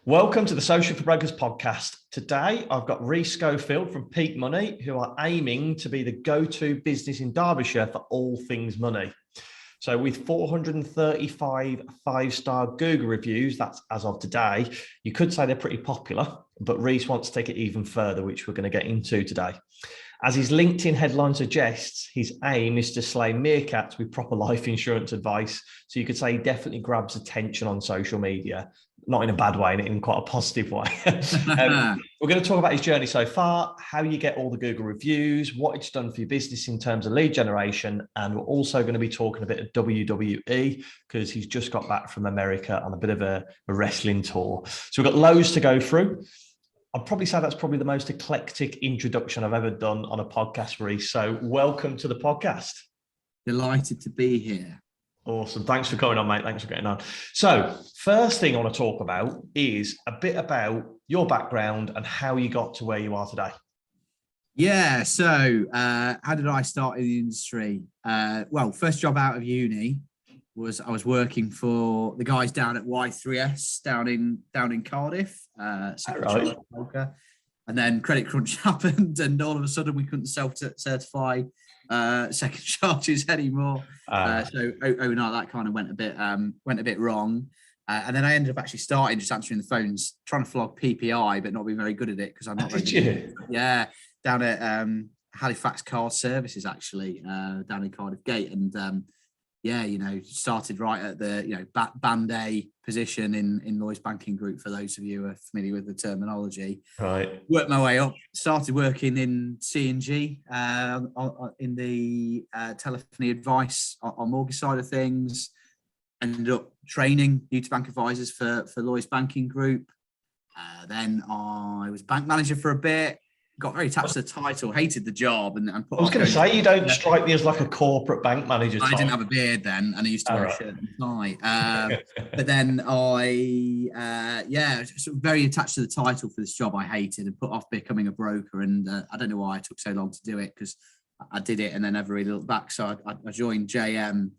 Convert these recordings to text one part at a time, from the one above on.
Welcome to the Social for Brokers podcast. Today, I've got Rhys Schofield from Peak Money, who are aiming to be the go-to business in Derbyshire for all things money. So with 435 five-star Google reviews, that's as of today, you could say they're pretty popular, but Rhys wants to take it even further, which we're going to get into today. As his LinkedIn headline suggests, his aim is to slay meerkats with proper life insurance advice. So you could say he definitely grabs attention on social media, not in a bad way, in quite a positive way. We're going to talk about his journey so far, how you get all the Google reviews, what it's done for your business in terms of lead generation. And we're also going to be talking a bit of WWE because he's just got back from America on a bit of a wrestling tour. So we've got loads to go through. I'd probably say that's probably the most eclectic introduction I've ever done on a podcast, Rhys. So welcome to the podcast. Delighted to be here. Awesome. Thanks for coming on, mate. Thanks for getting on. So first thing I want to talk about is a bit about your background and how you got to where you are today. Yeah. So how did I start in the industry? Well, first job out of uni was I was working for the guys down at Y3S down in Cardiff. Right. And then credit crunch happened, and all of a sudden we couldn't self-certify second charges anymore. So overnight that kind of went a bit wrong. And then I ended up actually starting just answering the phones, trying to flog PPI, but not being very good at it because I'm not very good at it. Yeah, down at Halifax Card Services actually, down in Cardiff Gate, and started right at the band A position in Lloyds Banking Group, for those of you who are familiar with the terminology. Right. Worked my way up, started working in C&G in the telephony advice on mortgage side of things. Ended up training new to bank advisors for Lloyds Banking Group. Then I was bank manager for a bit. Got very attached to the title, hated the job, and put. I was going to say, you don't strike me as like a corporate bank manager type. I didn't have a beard then, and I used to wear a shirt and tie. But then I, sort of very attached to the title for this job I hated, and put off becoming a broker. And I don't know why it took so long to do it, because I did it and then never really looked back. So I joined JM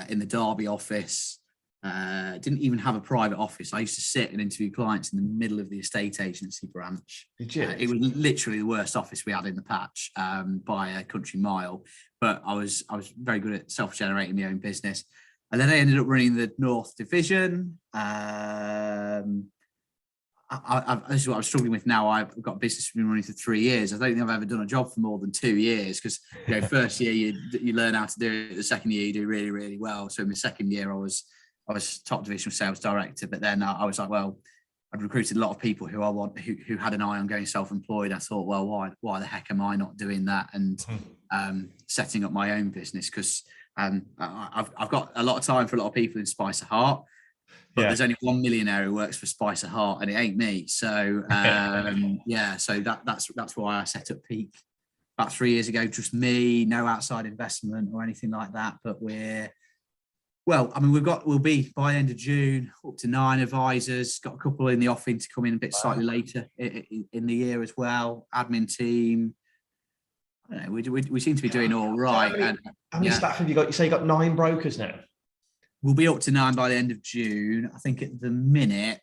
in the Derby office. Didn't even have a private office. I used to sit and interview clients in the middle of the estate agency branch. Did you? It was literally the worst office we had in the patch by a country mile. But I was very good at self-generating my own business. And then I ended up running the North Division. This is what I'm struggling with now. I've got a business been running for 3 years. I don't think I've ever done a job for more than 2 years, because first year you learn how to do it. The second year you do really, really well. So in the second year I was top divisional sales director, but then I was like, well, I'd recruited a lot of people who who had an eye on going self-employed. I thought, well, why the heck am I not doing that and setting up my own business? Because I've got a lot of time for a lot of people in Spice of Heart, but there's only one millionaire who works for Spice of Heart, and it ain't me. So so that's why I set up Peak about 3 years ago. Just me, no outside investment or anything like that. But we'll be by the end of June up to 9 advisors. Got a couple in the offing to come in a bit slightly later in the year as well. Admin team. I don't know. We seem to be doing all right. How many staff have you got? You say you got 9 brokers now. We'll be up to 9 by the end of June. I think at the minute,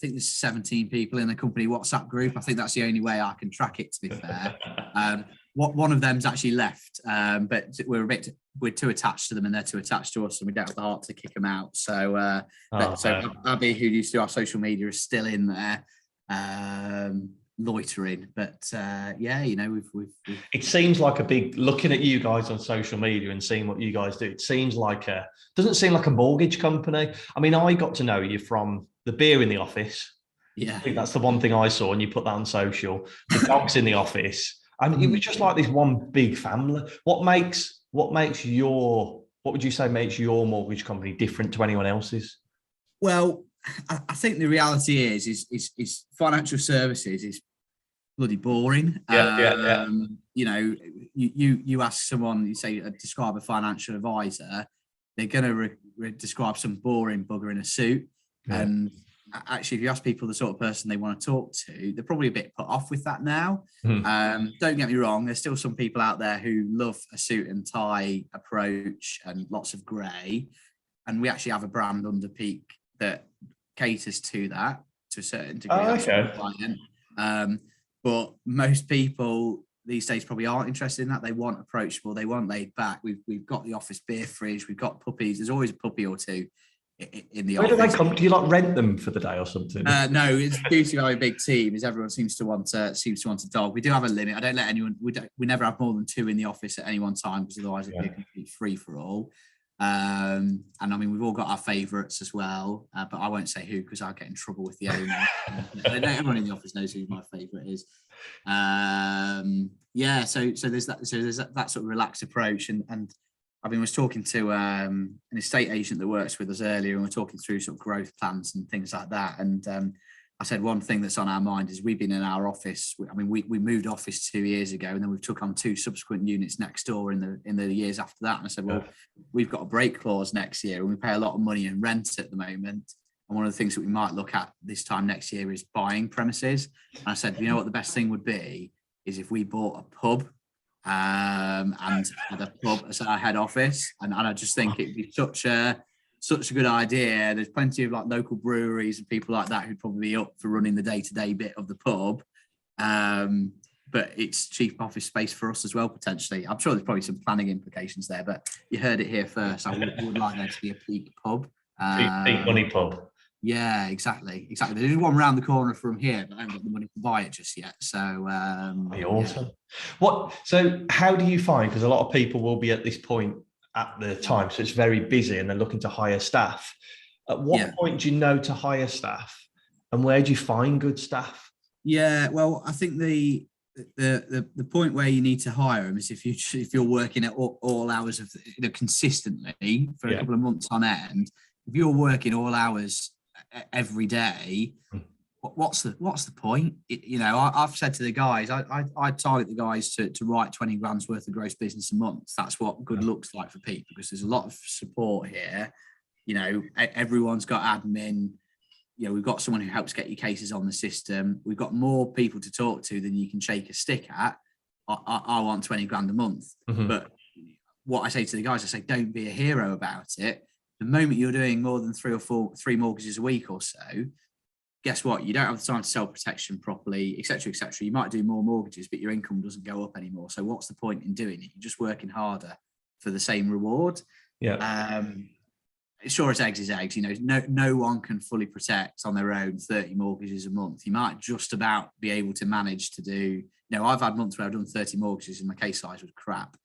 there's 17 people in the company WhatsApp group. I think that's the only way I can track it, to be fair. One of them's actually left, but we're too attached to them, and they're too attached to us, and we don't have the heart to kick them out. So, Abby, who used to do our social media, is still in there, loitering. But we've. It seems like a big. Looking at you guys on social media and seeing what you guys do, it seems like doesn't seem like a mortgage company. I mean, I got to know you from the beer in the office. Yeah, I think that's the one thing I saw, and you put that on social. The dogs in the office. And it was just like this one big family. What would you say makes your mortgage company different to anyone else's? Well, I think the reality is financial services is bloody boring. You ask someone, you say describe a financial advisor, they're going to describe some boring bugger in a suit. Yeah. And actually, if you ask people the sort of person they want to talk to, they're probably a bit put off with that now. Don't get me wrong, there's still some people out there who love a suit and tie approach and lots of grey. And we actually have a brand under Peak that caters to that to a certain degree. Oh, okay. But most people these days probably aren't interested in that. They want approachable, they want laid back. We've got the office beer fridge, we've got puppies. There's always a puppy or two in the office. Where do they come? Do you like rent them for the day or something? No, it's the beauty of having a big team is everyone seems to want a dog. We do have a limit. I don't let anyone. We never have more than 2 in the office at any one time because otherwise it'd be a complete free for all. And I mean we've all got our favourites as well, but I won't say who because I'll get in trouble with the owner. Everyone in the office knows who my favourite is. So there's that sort of relaxed approach, and I was talking to an estate agent that works with us earlier, and we're talking through sort of growth plans and things like that. And I said one thing that's on our mind is we've been in our office. We moved office 2 years ago, and then we've took on 2 subsequent units next door in the years after that. And I said, well, we've got a break clause next year, and we pay a lot of money in rent at the moment. And one of the things that we might look at this time next year is buying premises. And I said, you know what the best thing would be is if we bought a pub. And had a pub as our head office, and I just think it'd be such a good idea. There's plenty of like local breweries and people like that who'd probably be up for running the day-to-day bit of the pub, but it's cheap office space for us as well potentially. I'm sure there's probably some planning implications there, but you heard it here first. I would like there to be a peak pub, Peak money pub. Yeah, exactly. There's one around the corner from here, but I haven't got the money to buy it just yet. So, be awesome. Yeah. So how do you find? Because a lot of people will be at this point at the time, so it's very busy, and they're looking to hire staff. At what point do you know to hire staff, and where do you find good staff? Yeah, well, I think the point where you need to hire them is if you're working at all hours of consistently for a couple of months on end. If you're working all hours every day, what's the point? I've said to the guys, I target the guys to write 20 grand's worth of gross business a month. That's what good looks like for people, because there's a lot of support here. Everyone's got admin. We've got someone who helps get your cases on the system. We've got more people to talk to than you can shake a stick at. I want 20 grand a month. But what I say to the guys, I say, don't be a hero about it. The moment you're doing more than 3 mortgages a week or so, guess what? You don't have the time to sell protection properly, etc., etc. You might do more mortgages, but your income doesn't go up anymore. So what's the point in doing it? You're just working harder for the same reward. Sure as eggs is eggs. No one can fully protect on their own 30 mortgages a month. You might just about be able to manage to do. I've had months where I've done 30 mortgages and my case size was crap.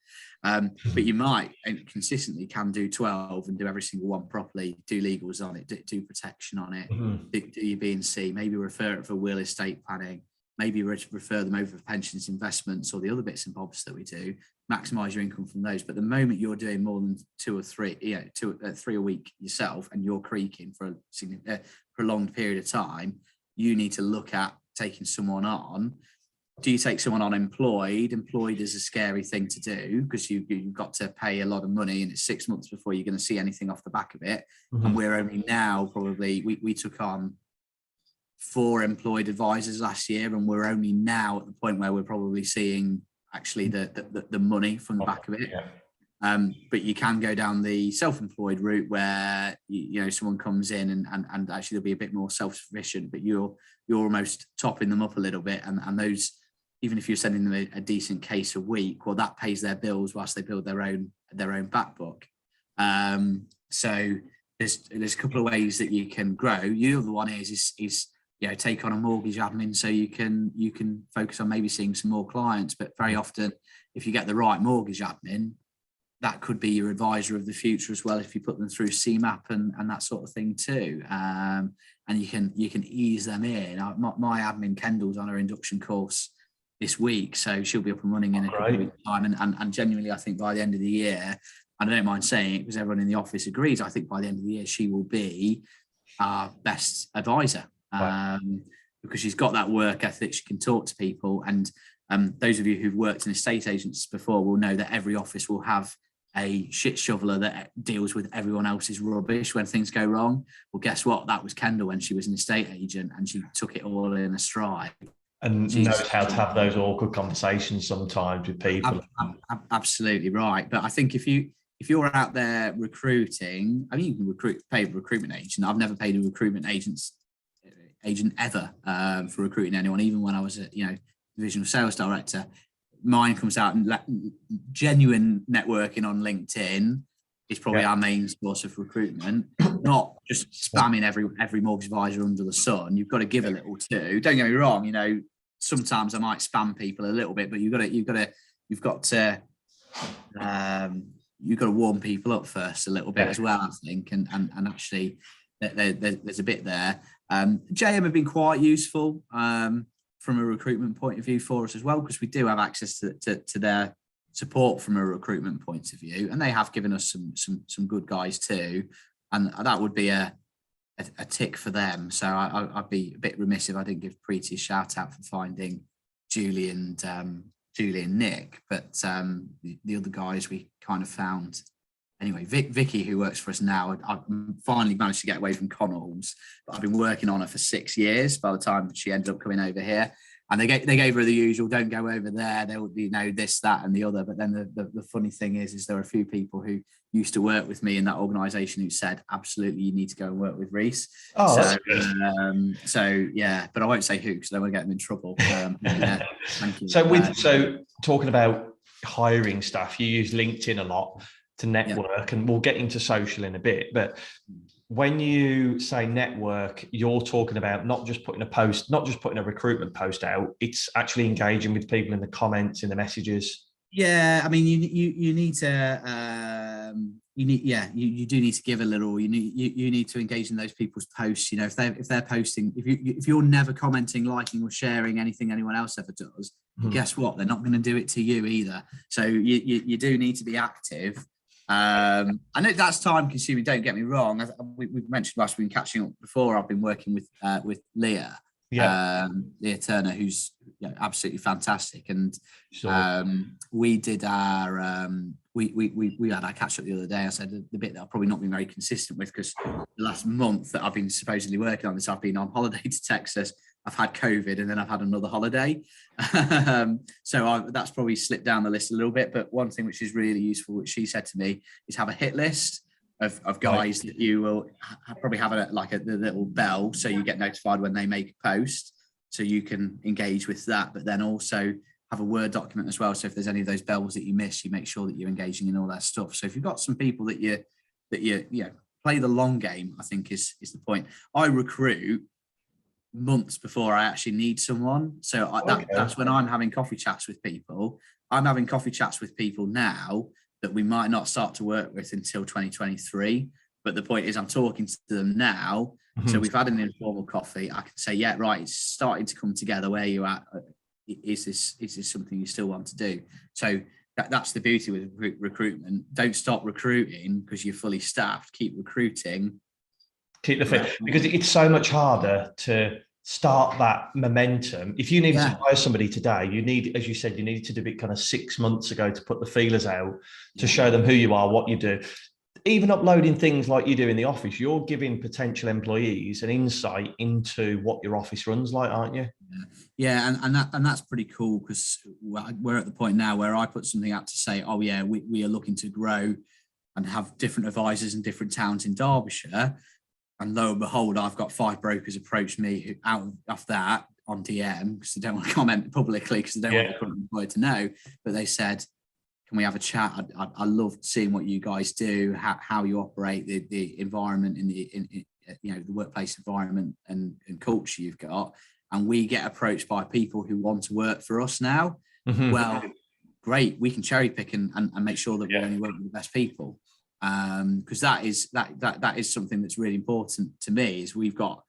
But you might and consistently can do 12 and do every single one properly, do legals on it, do protection on it, do your B and C, maybe refer it for will, estate planning, maybe refer them over for pensions, investments, or the other bits and bobs that we do, maximize your income from those. But the moment you're doing more than 2 or 3, 3 a week yourself, and you're creaking for a prolonged period of time, you need to look at taking someone on. Do you take someone on employed? Employed is a scary thing to do because you've got to pay a lot of money, and it's 6 months before you're going to see anything off the back of it. And we're only now probably, we took on 4 employed advisors last year, and we're only now at the point where we're probably seeing actually the money from the back of it. But you can go down the self-employed route where someone comes in and actually they'll be a bit more self-sufficient, but you're almost topping them up a little bit, and those, even if you're sending them a decent case a week, well, that pays their bills whilst they build their own back book. So there's a couple of ways that you can grow. The other one is take on a mortgage admin so you can focus on maybe seeing some more clients. But very often, if you get the right mortgage admin, that could be your advisor of the future as well, if you put them through CMAP and that sort of thing too. And you can ease them in. My admin Kendall's on her induction course this week, so she'll be up and running in a couple of weeks' time. And genuinely, I think by the end of the year, I don't mind saying it because everyone in the office agrees, I think by the end of the year she will be our best advisor. Because she's got that work ethic, she can talk to people, and those of you who've worked in estate agents before will know that every office will have a shit shoveler that deals with everyone else's rubbish when things go wrong. Well, guess what? That was Kendall when she was an estate agent, and she took it all in a stride. And knows how to have those awkward conversations sometimes with people. Absolutely right. But I think if you if you're out there recruiting, I mean, you can pay a recruitment agent. I've never paid a recruitment agent ever for recruiting anyone, even when I was a divisional sales director. Mine comes out and genuine networking on LinkedIn is probably our main source of recruitment, not just spamming every mortgage advisor under the sun. You've got to give a little too. Don't get me wrong, sometimes I might spam people a little bit, but you've got to warm people up first a little bit as well, I think, and actually there's a bit there. JM have been quite useful from a recruitment point of view for us as well, because we do have access to their support from a recruitment point of view, and they have given us some good guys too, and that would be a tick for them. So I'd be a bit remiss if I didn't give Preeti a shout out for finding Julie and Nick, but the other guys we kind of found. Anyway, Vicky, who works for us now, I've finally managed to get away from Connells, but I've been working on her for 6 years by the time she ended up coming over here. And they gave her the usual, don't go over there, there will be this, that and the other. But then the funny thing is there are a few people who used to work with me in that organisation who said, absolutely, you need to go and work with Rhys. So yeah, but I won't say who because I don't want to get them in trouble. Thank you. So talking about hiring staff, you use LinkedIn a lot to network, and we'll get into social in a bit, but when you say network, you're talking about not just putting a recruitment post out, it's actually engaging with people in the comments, in the messages. Yeah, I mean, you need to you do need to give a little. You need to engage in those people's posts. If they're posting, if you're never commenting, liking, or sharing anything anyone else ever does, guess what? They're not going to do it to you either. So you do need to be active. I know that's time consuming, don't get me wrong. We've mentioned whilst we've been catching up before, I've been working with Leah Turner, who's absolutely fantastic, and we did our we had our catch up the other day. I said the bit that I've probably not been very consistent with, because the last month that I've been supposedly working on this, I've been on holiday to Texas, I've had COVID, and then I've had another holiday. So that's probably slipped down the list a little bit. But one thing which is really useful, which she said to me, is have a hit list of guys that you will probably have the little bell, so you get notified when they make a post, so you can engage with that. But then also have a Word document as well. So if there's any of those bells that you miss, you make sure that you're engaging in all that stuff. So if you've got some people that you play the long game, I think is the point. I recruit months before I actually need someone. So that's when I'm having coffee chats with people. I'm having coffee chats with people now that we might not start to work with until 2023. But the point is I'm talking to them now. So we've had an informal coffee. I can say, yeah, right, it's starting to come together. Where you at? Is this something you still want to do? So that's the beauty with recruitment. Don't stop recruiting because you're fully staffed. Keep recruiting. Keep the fit, because it's so much harder to start that momentum. If you needed to hire somebody today, you need, as you said, you needed to do it kind of 6 months ago to put the feelers out, to show them who you are, what you do. Even uploading things like you do in the office, you're giving potential employees an insight into what your office runs like, aren't you? Yeah, and that's pretty cool, because we're at the point now where I put something out to say, oh yeah, we are looking to grow and have different advisors in different towns in Derbyshire. And lo and behold, I've got 5 brokers approach me who out of that on DM, because they don't want to comment publicly, because they don't want the current employer to know. But they said, can we have a chat? I love seeing what you guys do, how you operate, the environment in the workplace environment and culture you've got. And we get approached by people who want to work for us now. Well, great, we can cherry pick and make sure that we only work with the best people. Because that is something that's really important to me. Is we got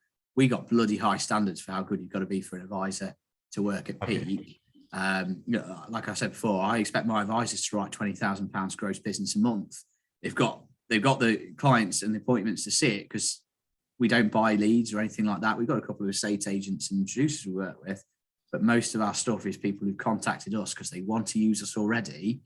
bloody high standards for how good you've got to be for an advisor to work at Peak. Like I said before, I expect my advisors to write £20,000 gross business a month. They've got the clients and the appointments to see it, because we don't buy leads or anything like that. We've got a couple of estate agents and introducers we work with, but most of our stuff is people who've contacted us because they want to use us already.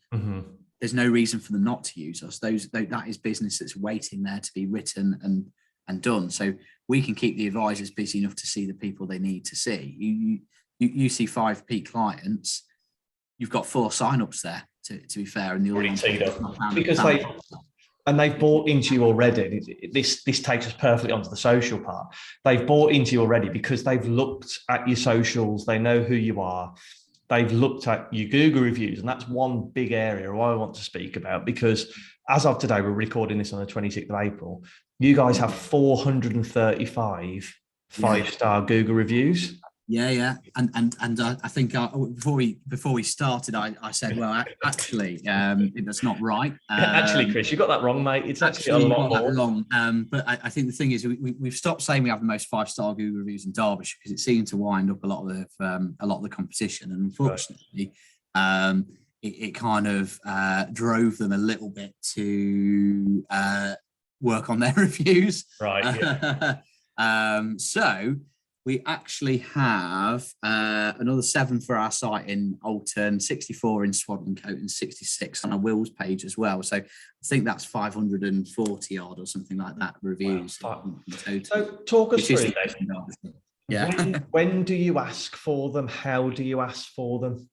There's no reason for them not to use us. That is business that's waiting there to be written and done. So we can keep the advisors busy enough to see the people they need to see. You see 5 Peak clients, you've got 4 sign-ups there. to be fair, and the Really ones teed up because they've bought into you already. This takes us perfectly onto the social part. They've bought into you already because they've looked at your socials. They know who you are. They've looked at your Google reviews, and that's one big area I want to speak about because as of today, we're recording this on the 26th of April. You guys have 435 five-star Google reviews. Yeah, and I think before we started, I said, well, actually, that's not right. Actually, Chris, you got that wrong, mate. It's actually a lot more. Wrong. But I think the thing is, we've stopped saying we have the most five-star Google reviews in Derbyshire because it seemed to wind up a lot of the competition, and unfortunately, it kind of drove them a little bit to work on their reviews. Right. Yeah. So we actually have another 7 for our site in Alton, 64 in Swadlincote, and 66 on our Wills page as well. So I think that's 540 odd or something like that reviews. Wow. In total. So talk us through. Yeah. When do you ask for them? How do you ask for them?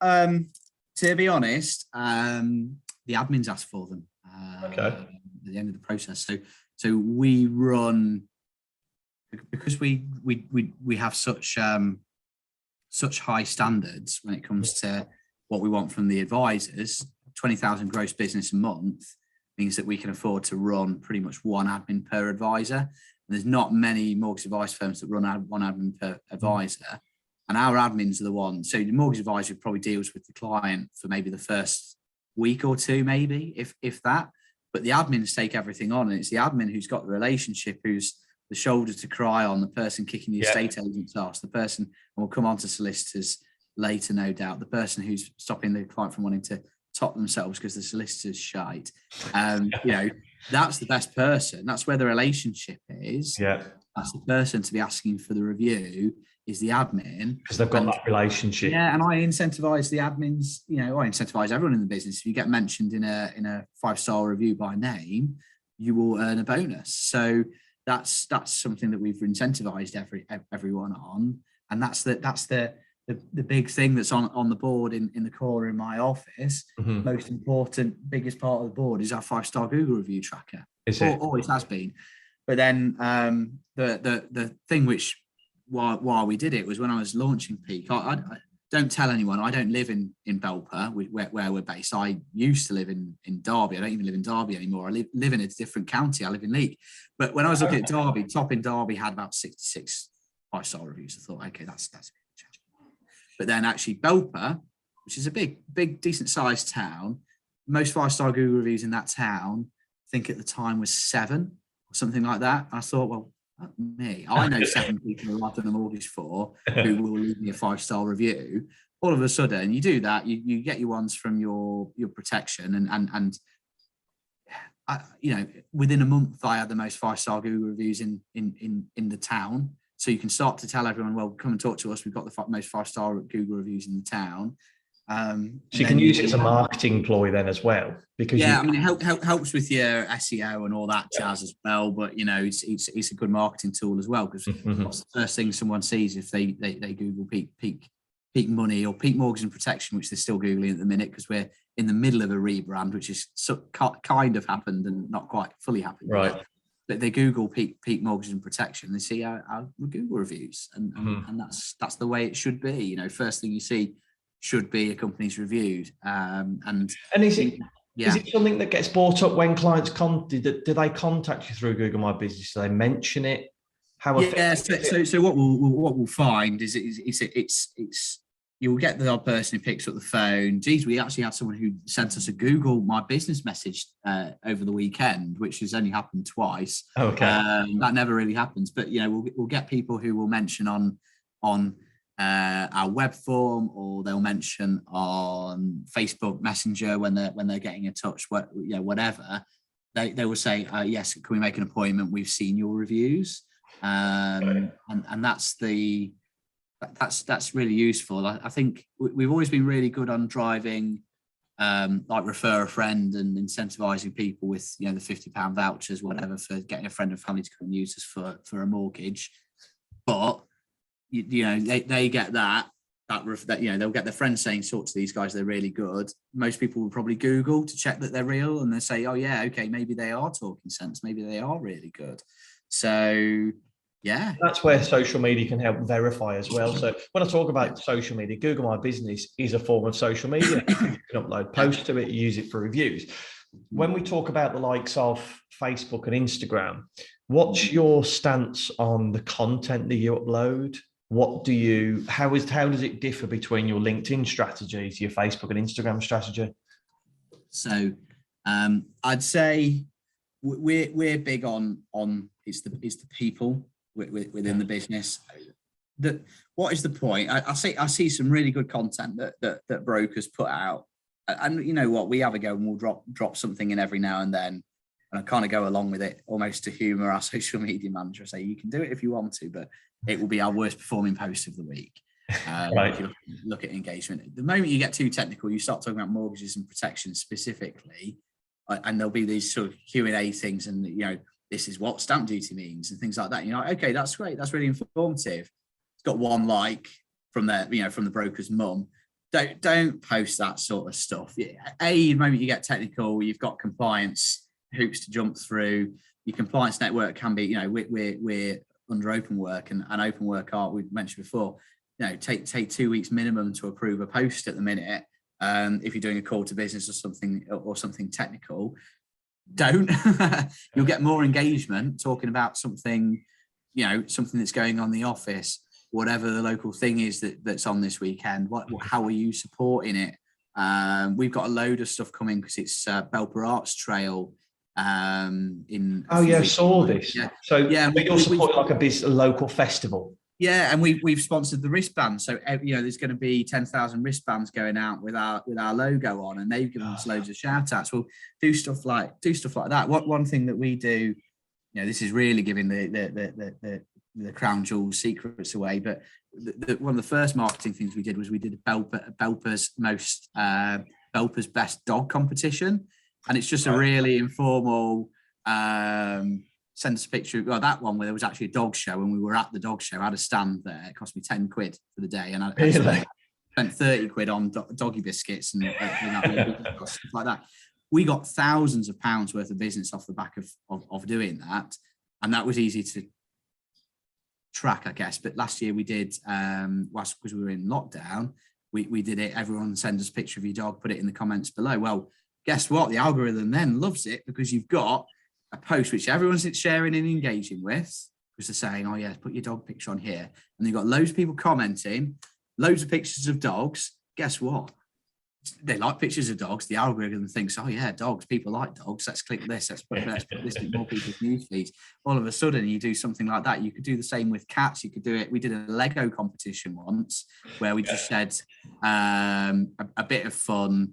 To be honest, the admins ask for them. Okay. At the end of the process. So we run. Because we have such high standards when it comes to what we want from the advisors. 20,000 gross business a month means that we can afford to run pretty much one admin per advisor. And there's not many mortgage advice firms that run one admin per advisor. And our admins are the ones. So the mortgage advisor probably deals with the client for maybe the first week or two, maybe if that. But the admins take everything on, and it's the admin who's got the relationship, who's the shoulder to cry on, the person kicking the estate agent's ass, the person, and we'll come on to solicitors later, no doubt, the person who's stopping the client from wanting to top themselves because the solicitor's shite. That's the best person. That's where the relationship is. Yeah. That's the person to be asking for the review is the admin. Because they've got that relationship. Yeah, and I incentivize the admins, I incentivize everyone in the business. If you get mentioned in a 5-star review by name, you will earn a bonus. So that's something that we've incentivized everyone on, and that's the big thing that's on the board in the corner in my office. Mm-hmm. Most important, biggest part of the board is our 5-star Google review tracker. Is it? Always has been. But then the thing which why we did it was when I was launching Peak. I don't tell anyone. I don't live in Belper, where we're based. I used to live in Derby. I don't even live in Derby anymore. I live in a different county. I live in Leek. But when I was looking at Derby, top in Derby had about 66 5-star reviews. I thought, okay, that's a bit. But then actually Belper, which is a big, decent sized town, most 5-star Google reviews in that town, I think at the time was 7 or something like that. I thought, well, me. I know 7 people who I've done a mortgage for who will leave me a 5-star review. All of a sudden, you do that, you get your ones from your protection, and within a month, I had the most 5-star Google reviews in the town. So you can start to tell everyone, well, come and talk to us. We've got the most 5-star Google reviews in the town. So you can use it as a marketing ploy then as well, because it helps with your SEO and all that jazz as well. But it's a good marketing tool as well, because what's the first thing someone sees if they Google Peak Money or Peak Mortgage and Protection, which they're still googling at the minute because we're in the middle of a rebrand, which is kind of happened and not quite fully happened. Right. But they Google Peak Mortgage and Protection, they see our Google reviews, and that's the way it should be. First thing you see should be a company's reviews. And is it something that gets brought up when clients do they contact you through Google My Business? Do they mention it? How so what we'll find is it's you'll get the odd person who picks up the phone. Geez, we actually had someone who sent us a Google My Business message over the weekend, which has only happened twice. Okay. That never really happens, but we'll get people who will mention on our web form, or they'll mention on Facebook Messenger when they're getting in touch. Whatever they will say, yes, can we make an appointment? We've seen your reviews, and that's really useful. I think we've always been really good on driving, like refer a friend and incentivizing people with the £50 vouchers, whatever, for getting a friend and family to come and use us for a mortgage. But they get that, they'll get their friends saying, talk to these guys, they're really good. Most people will probably Google to check that they're real, and they say, oh yeah, okay, maybe they are talking sense, maybe they are really good. So yeah, that's where social media can help verify as well. So when I talk about social media, Google My Business is a form of social media. You can upload posts to it, use it for reviews. When we talk about the likes of Facebook and Instagram, what's your stance on the content that you upload? How does it differ between your LinkedIn strategy to your Facebook and Instagram strategy? So I'd say we're big on it's the people within the business. What is the point? I see some really good content that brokers put out, and you know what, we have a go and we'll drop something in every now and then, and I kind of go along with it almost to humor our social media manager. I say, you can do it if you want to, but it will be our worst performing post of the week. Right. If you look at engagement, the moment you get too technical, you start talking about mortgages and protection specifically, and there'll be these sort of Q&A things, and you know, this is what stamp duty means and things like that. You're like, okay, that's great, that's really informative. It's got one like from the broker's mum. Don't post that sort of stuff. The moment you get technical, you've got compliance hoops to jump through. Your compliance network can be, we're under open work, and open work we mentioned before, take 2 weeks minimum to approve a post at the minute. If you're doing a call to business or something technical, you'll get more engagement talking about something that's going on in the office, whatever the local thing is that's on this weekend. How are you supporting it? We've got a load of stuff coming because it's Belper Arts Trail. I saw this. Yeah. So you're supporting like a local festival. Yeah, and we've sponsored the wristband. So there's going to be 10,000 wristbands going out with our logo on, and they've given us loads of shout outs. We'll do stuff like that. One thing that we do, this is really giving the crown jewel secrets away, but one of the first marketing things we did was we did Belper's best dog competition, and it's just a really informal. Send us a picture. Well, that one where there was actually a dog show, and we were at the dog show. I had a stand there. It cost me 10 quid for the day, and I spent 30 quid on doggy biscuits and stuff like that. We got thousands of pounds worth of business off the back of doing that, and that was easy to track, I guess. But last year we did, because we were in lockdown, we did it. Everyone send us a picture of your dog, put it in the comments below. Well, guess what? The algorithm then loves it because you've got a post which everyone's sharing and engaging with, because they're saying, oh yeah, put your dog picture on here. And they've got loads of people commenting, loads of pictures of dogs. Guess what? They like pictures of dogs. The algorithm thinks, oh yeah, dogs, people like dogs. Let's click this. Let's put this in more people's news feeds. All of a sudden you do something like that. You could do the same with cats. You could do it. We did a Lego competition once where we just said a bit of fun.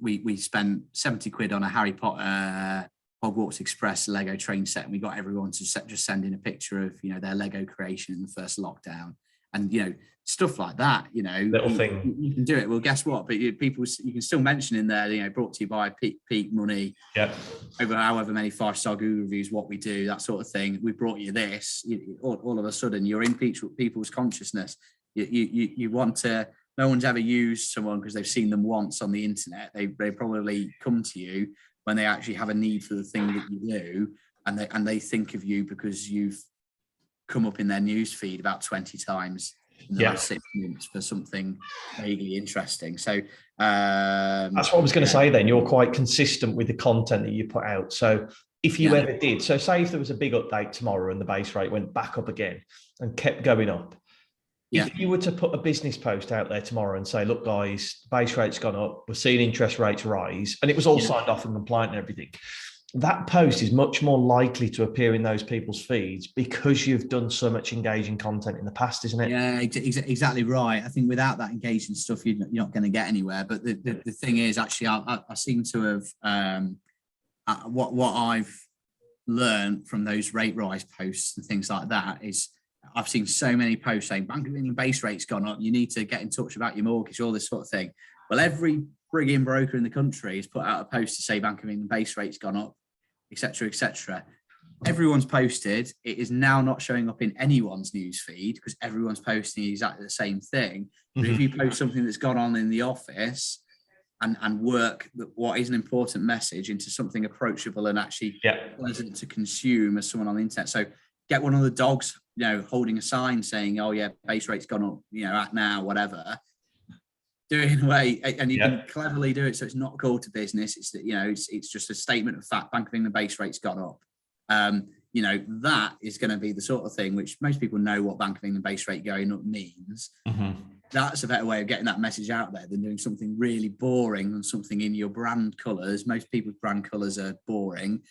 We spent 70 quid on a Harry Potter Hogwarts Express Lego train set, and we got everyone to just send in a picture of their Lego creation in the first lockdown, and stuff like that. Little thing you can do it. Well, guess what? But you can still mention in there, brought to you by Peak Money. Yeah. Over however many 5-star Google reviews, what we do, that sort of thing. We brought you this. All of a sudden, you're in people's consciousness. You want to. No one's ever used someone because they've seen them once on the internet. They probably come to you when they actually have a need for the thing that you do, and they think of you because you've come up in their news feed about 20 times in the last 6 months for something vaguely interesting. So that's what I was going to say then. You're quite consistent with the content that you put out. So if you ever did, so say if there was a big update tomorrow and the base rate went back up again and kept going up, if you were to put a business post out there tomorrow and say, look, guys, base rate's gone up, we're seeing interest rates rise, and it was all signed off and compliant and everything, that post is much more likely to appear in those people's feeds because you've done so much engaging content in the past, isn't it? Yeah, exactly right. I think without that engaging stuff, you're not going to get anywhere. But the thing is, actually, I seem to have what I've learned from those rate rise posts and things like that is, I've seen so many posts saying Bank of England base rate's gone up, you need to get in touch about your mortgage, all this sort of thing. Well, every frigging broker in the country has put out a post to say Bank of England base rate's gone up, etc., etc. everyone's posted. It is now not showing up in anyone's news feed because everyone's posting exactly the same thing. But if you post something that's gone on in the office and work what is an important message into something approachable and actually pleasant to consume as someone on the internet. So get one of the dogs, holding a sign saying, "Oh yeah, base rate's gone up, at now, whatever." Do it in a way, and you can cleverly do it so it's not a call to business. It's that it's just a statement of fact. Bank of England base rate's gone up. That is going to be the sort of thing which most people know what Bank of England base rate going up means. That's a better way of getting that message out there than doing something really boring and something in your brand colours. Most people's brand colours are boring.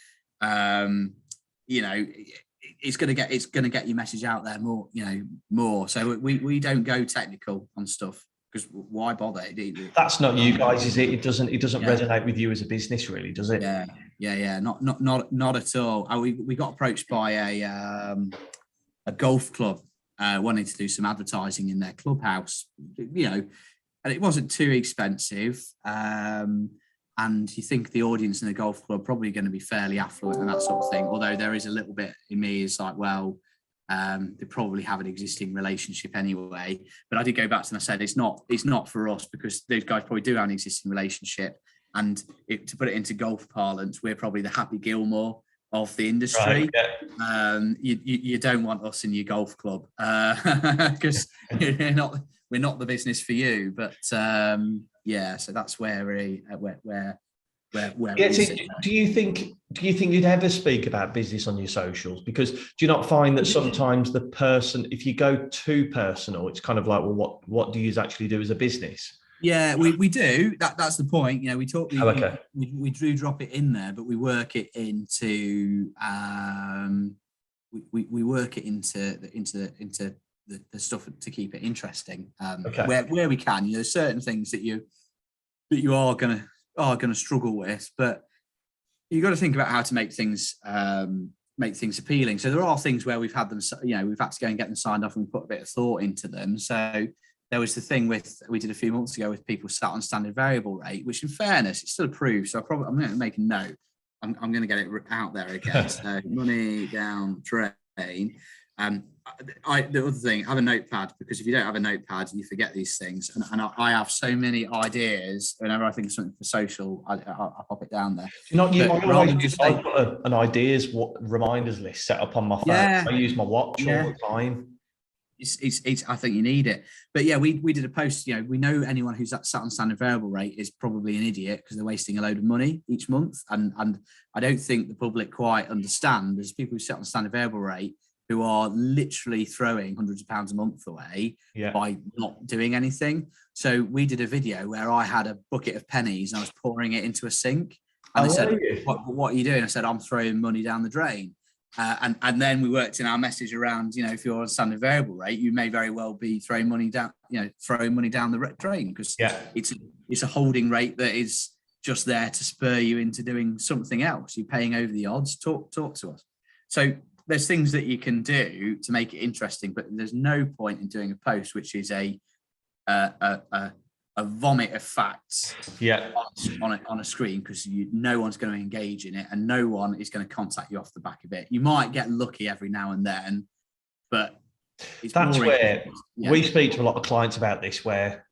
It's going to get your message out there more. So we don't go technical on stuff because why bother? That's not you guys, is it? It doesn't resonate with you as a business, really, does it? Yeah. Not at all. We got approached by a golf club wanting to do some advertising in their clubhouse, and it wasn't too expensive. And you think the audience in the golf club probably going to be fairly affluent and that sort of thing. Although there is a little bit in me is like, well, they probably have an existing relationship anyway. But I did go back to them and I said, it's not for us because those guys probably do have an existing relationship. And to put it into golf parlance, we're probably the Happy Gilmore of the industry. Right, you don't want us in your golf club because we're not the business for you. But so that's where do you think you'd ever speak about business on your socials? Because do you not find that sometimes the person, if you go too personal, it's kind of like, well, what do you actually do as a business? Yeah, we do. That's the point. We talk. We do drop it in there, but we work it into. We work it into the stuff to keep it interesting. Where we can. There's certain things that you are gonna struggle with, but you got to think about how to make things appealing. So there are things where we've had them. We've had to go and get them signed off and put a bit of thought into them. So. There was the thing we did a few months ago with people sat on standard variable rate, which in fairness, it's still approved. So I'm going to make a note. I'm going to get it out there again. So money down train. The other thing, have a notepad, because if you don't have a notepad, you forget these things. And I have so many ideas. Whenever I think of something for social, I pop it down there. I've got an ideas reminders list set up on my phone. I use my watch all the time. I think you need it. But yeah, we did a post, we know anyone who's sat on standard variable rate is probably an idiot because they're wasting a load of money each month. And I don't think the public quite understand. There's people who sit on standard variable rate who are literally throwing hundreds of pounds a month away by not doing anything. So we did a video where I had a bucket of pennies and I was pouring it into a sink. And they said, what are you doing? I said, I'm throwing money down the drain. And then we worked in our message around, if you're on standard variable rate, you may very well be throwing money down the drain because it's a holding rate that is just there to spur you into doing something else. You're paying over the odds. Talk to us. So there's things that you can do to make it interesting, but there's no point in doing a post which is a vomit of facts on a screen because no one's going to engage in it and no one is going to contact you off the back of it. You might get lucky every now and then, but that's where we speak to a lot of clients about this, where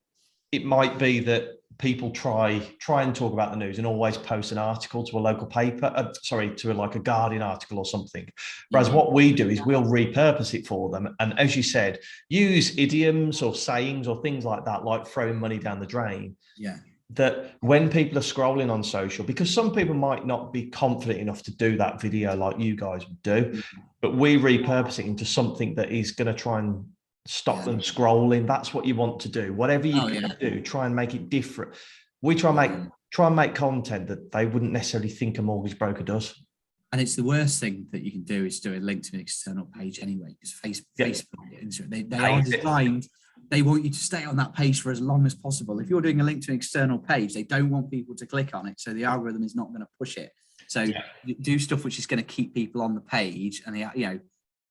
it might be that people try and talk about the news and always post an article to a local paper, to like a Guardian article or something. Whereas what we do is we'll repurpose it for them. And as you said, use idioms or sayings or things like that, like throwing money down the drain. Yeah. That when people are scrolling on social, because some people might not be confident enough to do that video like you guys would do, but we repurpose it into something that is going to try and stop them scrolling. That's what you want to do. Whatever you can do, try and make it different. We try and make content that they wouldn't necessarily think a mortgage broker does. And it's the worst thing that you can do is do a link to an external page anyway, because Facebook, they are designed. They want you to stay on that page for as long as possible. If you're doing a link to an external page, they don't want people to click on it, so the algorithm is not going to push it. So do stuff which is going to keep people on the page, and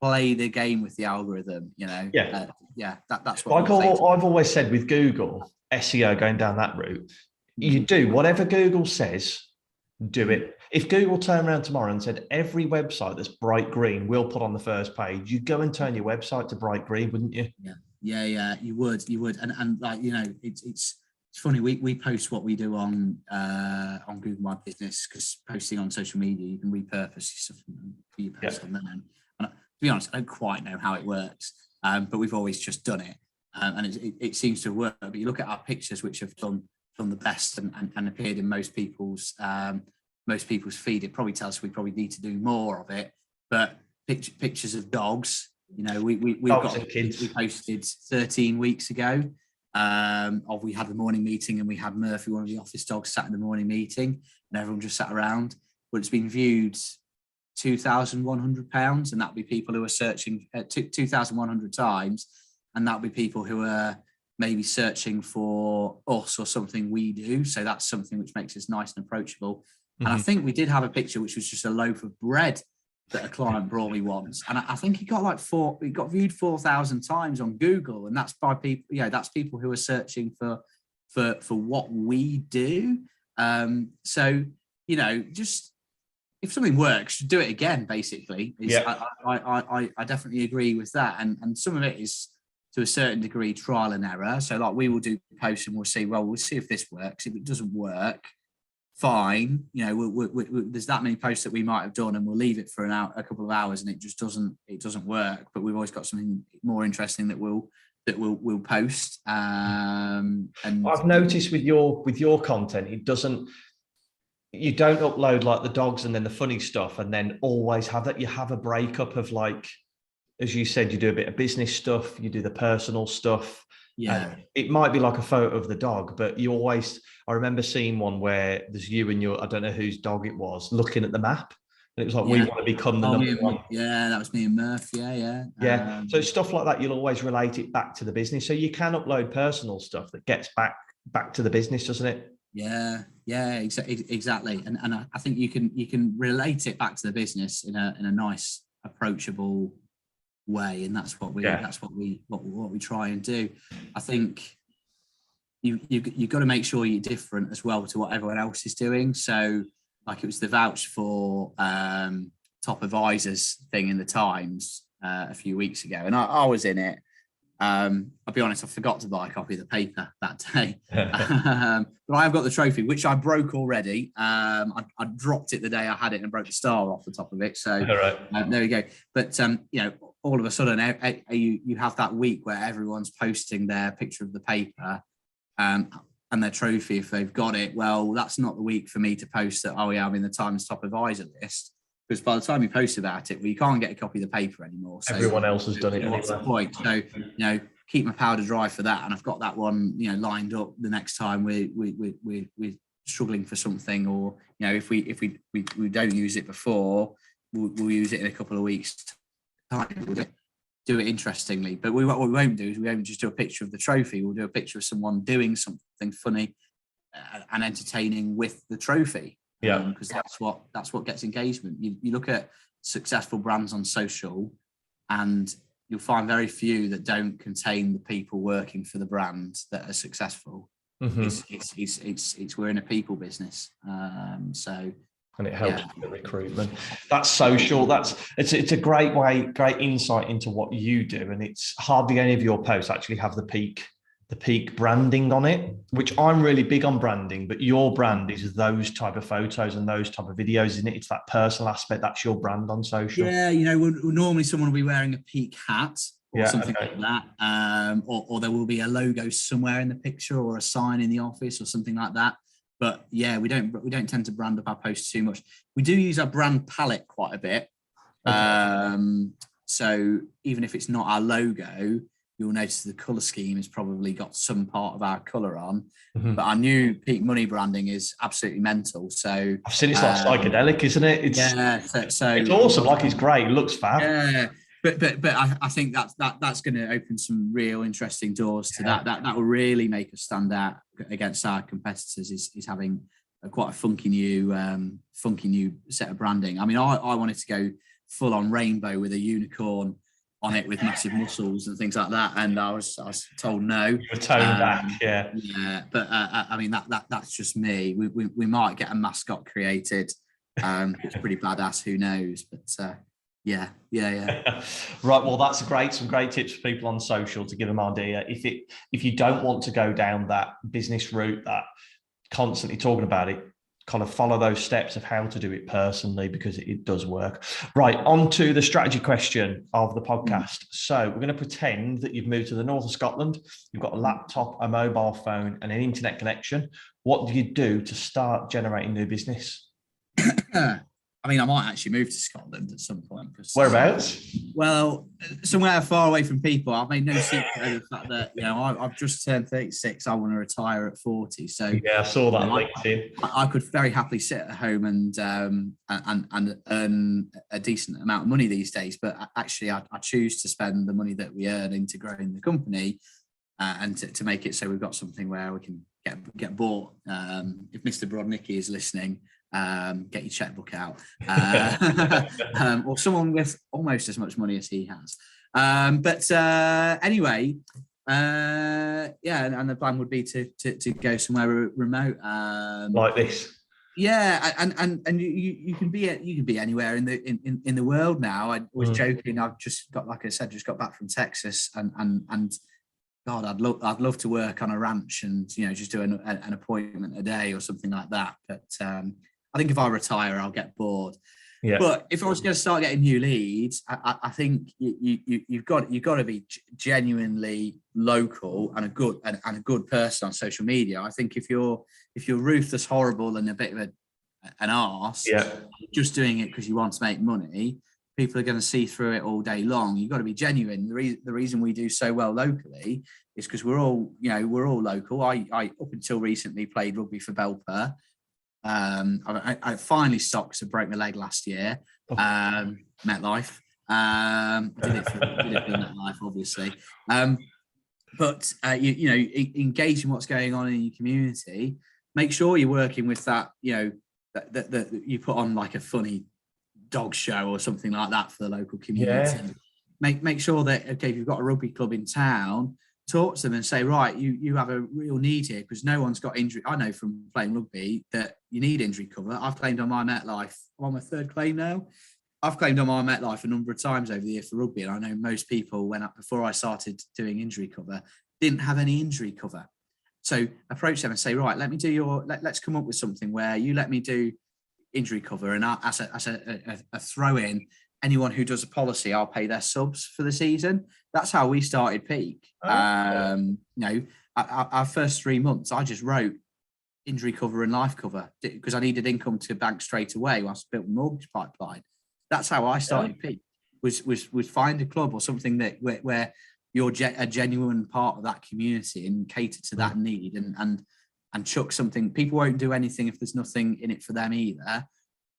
play the game with the algorithm, that's what I've always said with Google SEO, going down that route, you do whatever Google says, do it. If Google turned around tomorrow and said every website that's bright green we'll put on the first page, you'd go and turn your website to bright green, wouldn't you? Yeah, you would, and like, you know, it's funny. We post what we do on Google My Business, because posting on social media, you can repurpose your stuff and you post on there. And to be honest, I don't quite know how it works, but we've always just done it, and it seems to work. But you look at our pictures, which have done the best and appeared in most people's feed. It probably tells us we probably need to do more of it. But pictures of dogs. You know, we posted 13 weeks ago. We had the morning meeting, and we had Murphy, one of the office dogs, sat in the morning meeting, and everyone just sat around. But it's been viewed 2,100 pounds, and that'll be people who are searching 2,100 times, and that'll be people who are maybe searching for us or something we do. So that's something which makes us nice and approachable. Mm-hmm. And I think we did have a picture which was just a loaf of bread that a client brought me once, and I think it got viewed 4,000 times on Google, and that's by people. That's people who are searching for what we do. So just if something works, do it again. Basically, I definitely agree with that, and some of it is to a certain degree trial and error. So like we will do posts and we'll see. Well, we'll see if this works. If it doesn't work, fine. There's that many posts that we might have done, and we'll leave it for a couple of hours, and it just doesn't work. But we've always got something more interesting that we'll post. And I've noticed with your content, you don't upload like the dogs and then the funny stuff, and then always have that. You have a breakup of, like, as you said, you do a bit of business stuff, you do the personal stuff. Yeah, it might be like a photo of the dog, but you always. I remember seeing one where there's you and I don't know whose dog it was, looking at the map, and it was like, we want to become the number one. Yeah, that was me and Murph. Yeah. So stuff like that, you'll always relate it back to the business. So you can upload personal stuff that gets back to the business, doesn't it? Yeah, exactly. And I think you can relate it back to the business in a nice, approachable way, and that's what we try and do. I think you've got to make sure you're different as well to what everyone else is doing. So like it was the vouch for top advisors thing in the Times a few weeks ago, and I was in it. I'll be honest, I forgot to buy a copy of the paper that day. But I've got the trophy, which I broke already. I dropped it the day I had it and broke the star off the top of it. So there we go. But all of a sudden, you have that week where everyone's posting their picture of the paper and their trophy if they've got it. Well, that's not the week for me to post that, I'm in the Times top advisor list. Because by the time you post about it, you can't get a copy of the paper anymore. So everyone else has done it. What's the point? So keep my powder dry for that, and I've got that one lined up the next time we're struggling for something, or if we don't use it before, we'll use it in a couple of weeks' time. We'll do it interestingly, but what we won't do is we won't just do a picture of the trophy. We'll do a picture of someone doing something funny and entertaining with the trophy. Because that's what gets engagement. You look at successful brands on social, and you'll find very few that don't contain the people working for the brand that are successful. Mm-hmm. We're in a people business, and it helps with the recruitment. That's social. It's a great insight into what you do, and it's hardly any of your posts actually have the peak branding on it, which I'm really big on branding, but your brand is those type of photos and those type of videos, isn't it? It's that personal aspect. That's your brand on social. Yeah, normally someone will be wearing a peak hat or something like that, or there will be a logo somewhere in the picture or a sign in the office or something like that. But yeah, we don't tend to brand up our posts too much. We do use our brand palette quite a bit. So even if it's not our logo, you'll notice the colour scheme has probably got some part of our colour on. Mm-hmm. But our new Peak Money branding is absolutely mental. So I've seen it's like psychedelic, isn't it? So it's awesome. Like, it's great. It looks fab. Yeah. But I think that's going to open some real interesting doors to that. That will really make us stand out against our competitors. Is having quite a funky new set of branding. I mean, I wanted to go full on rainbow with a unicorn on it with massive muscles and things like that, and I was told no. You were toned back, yeah. But I mean that's just me. We might get a mascot created It's pretty badass. Who knows? But yeah. Right. Well, that's some great tips for people on social to give them an idea. If you don't want to go down that business route, that constantly talking about it, kind of follow those steps of how to do it personally, because it does work. Right, on to the strategy question of the podcast. So we're going to pretend that you've moved to the north of Scotland. You've got a laptop, a mobile phone, and an internet connection. What do you do to start generating new business? I mean, I might actually move to Scotland at some point. Whereabouts? Well, somewhere far away from people. I've made no secret of the fact that, I've just turned 36. I want to retire at 40. So yeah, I saw that on LinkedIn. I could very happily sit at home and earn a decent amount of money these days. But actually, I choose to spend the money that we earn into growing the company and to make it so we've got something where we can get bought. If Mr. Brodnicki is listening, get your checkbook out, or someone with almost as much money as he has. Anyway, and the plan would be to go somewhere remote, like this. Yeah, and you can be anywhere in the world now. I was joking. I've just got, like I said, just got back from Texas, and God, I'd love to work on a ranch and just do an appointment a day or something like that. But I think if I retire, I'll get bored. Yeah. But if I was going to start getting new leads, I think you've got to be genuinely local and a good person on social media. I think if you're ruthless, horrible, and a bit of an arse, just doing it because you want to make money, people are going to see through it all day long. You've got to be genuine. The reason we do so well locally is because we're all local. I up until recently played rugby for Belper. I finally stopped to break my leg last year. MetLife. I did it for MetLife, obviously. But engage in what's going on in your community. Make sure you're working with that. That you put on like a funny dog show or something like that for the local community. Yeah. Make sure that, okay, if you've got a rugby club in town, talk to them and say, right, you have a real need here because no one's got injury. I know from playing rugby that you need injury cover. I've claimed on my MetLife. I'm on my third claim now. I've claimed on my MetLife a number of times over the year for rugby, and I know most people before I started doing injury cover didn't have any injury cover. So approach them and say, right, let's come up with something where you let me do injury cover, and as a throw in, anyone who does a policy, I'll pay their subs for the season. That's how we started Peak. Our first 3 months, I just wrote injury cover and life cover because I needed income to bank straight away whilst I built a mortgage pipeline. That's how I started Peak. Was find a club or something that where you're a genuine part of that community and cater to that need and chuck something. People won't do anything if there's nothing in it for them either.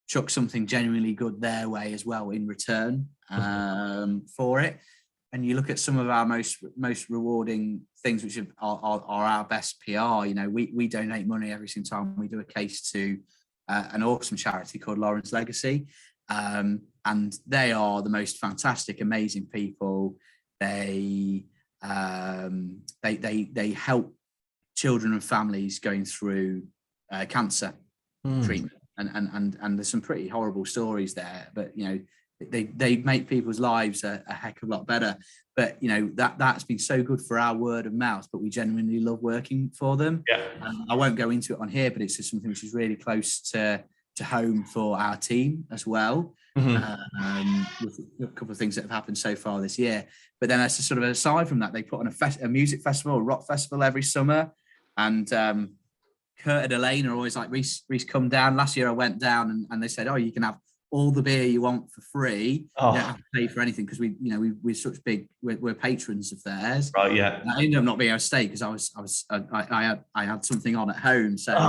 Chuck something genuinely good their way as well in return for it. And you look at some of our most rewarding things, which are our best PR. We donate money every single time we do a case to an awesome charity called Lauren's Legacy, and they are the most fantastic, amazing people. They help children and families going through cancer treatment. And there's some pretty horrible stories there, but they make people's lives a heck of a lot better. But that's been so good for our word of mouth. But we genuinely love working for them. Yeah. I won't go into it on here, but it's just something which is really close to home for our team as well. Mm-hmm. With a couple of things that have happened so far this year. But then as a sort of aside from that, they put on a music festival, a rock festival every summer, and Kurt and Elaine are always like, Rhys, come down. Last year I went down and they said, oh, you can have all the beer you want for free. You don't have to pay for anything because we're such we're patrons of theirs. Right, yeah. I ended up not being able to stay because I had something on at home, so so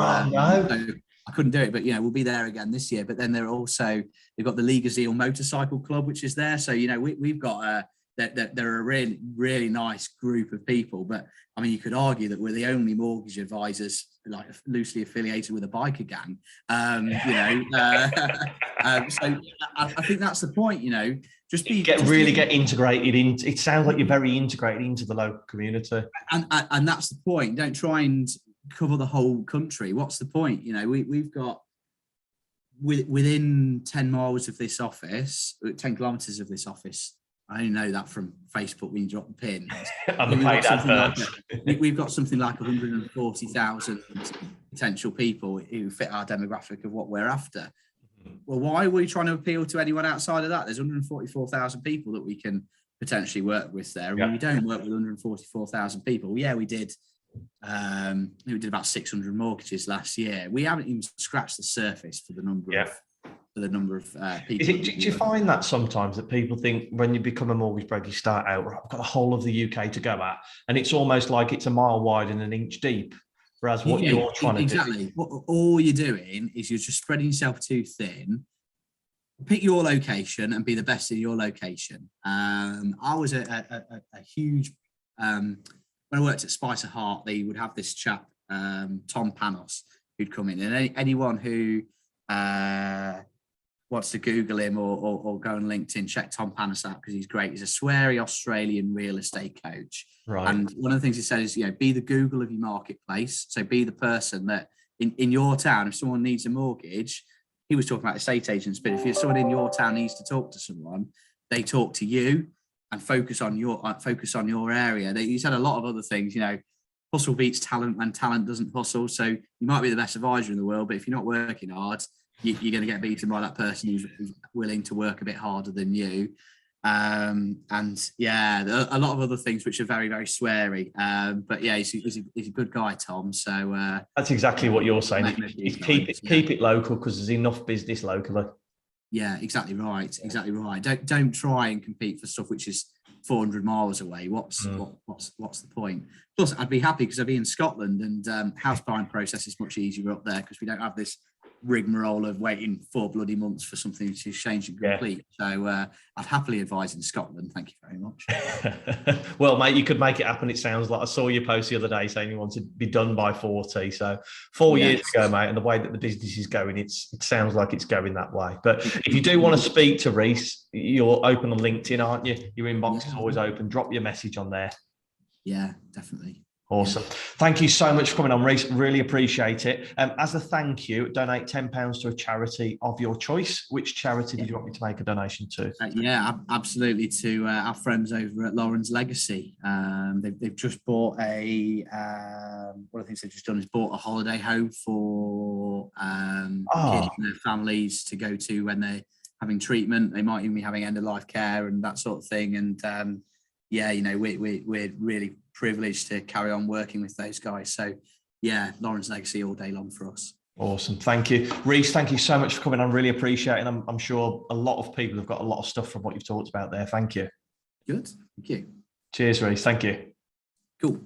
I couldn't do it. But we'll be there again this year. But then they've got the League of Zeal Motorcycle Club, which is there. So we've got they're a really, really nice group of people. But I mean, you could argue that we're the only mortgage advisors like loosely affiliated with a biker gang. So I think that's the point. Just get integrated in. It sounds like you're very integrated into the local community, and that's the point. Don't try and cover the whole country. What's the point? We've got within 10 miles of this office, 10 kilometres of this office, I only know that from Facebook when you drop the pin. We've got something like 140,000 potential people who fit our demographic of what we're after. Well, why are we trying to appeal to anyone outside of that? There's 144,000 people that we can potentially work with there. Yeah. We don't work with 144,000 people. Yeah, we did. We did about 600 mortgages last year. We haven't even scratched the surface for the number of people. Do you find that sometimes that people think when you become a mortgage broker, you start out, right, I've got the whole of the UK to go at, and it's almost like it's a mile wide and an inch deep, whereas what you're trying to do. Exactly. All you're doing is you're just spreading yourself too thin. Pick your location and be the best in your location. I was a huge, when I worked at Spice of Heart, they would have this chap, Tom Panos, who'd come in, and anyone who wants to Google him or go on LinkedIn, check Tom Panos out because he's great. He's a sweary Australian real estate coach. Right. And one of the things he says is, be the Google of your marketplace. So be the person that in your town, if someone needs a mortgage, he was talking about estate agents, but if someone in your town needs to talk to someone, they talk to you and focus on your area. He said a lot of other things, hustle beats talent when talent doesn't hustle. So you might be the best advisor in the world, but if you're not working hard, you're going to get beaten by that person who's willing to work a bit harder than you. And a lot of other things which are very, very sweary. But yeah, he's a good guy, Tom. So that's exactly what you're saying. Keep it local because there's enough business locally. Yeah, exactly right. Exactly right. Don't try and compete for stuff which is 400 miles away. What's the point? Plus, I'd be happy because I'd be in Scotland and house buying process is much easier up there because we don't have this rigmarole of waiting 4 bloody months for something to change and complete. Yeah. So I'd happily advise in Scotland. Thank you very much. Well, mate, you could make it happen. It sounds like I saw your post the other day saying you want to be done by 40. So 4 years to go, mate. And the way that the business is going, it sounds like it's going that way. But if you do want to speak to Rhys, you're open on LinkedIn, aren't you? Your inbox is always open. Drop your message on there. Yeah, definitely. Awesome. Thank you so much for coming on, Rhys. Really appreciate it. As a thank you, donate £10 to a charity of your choice. Which charity did you want me to make a donation to? Absolutely. To our friends over at Lauren's Legacy. They've just bought one of the things they've just done is bought a holiday home for kids and their families to go to when they're having treatment. They might even be having end-of-life care and that sort of thing. And we're really privileged to carry on working with those guys. So Lauren's Legacy all day long for us. Awesome. Thank you. Rhys, thank you so much for coming on. Really appreciate it. And I'm sure a lot of people have got a lot of stuff from what you've talked about there. Thank you. Good. Thank you. Cheers, Rhys. Thank you. Cool.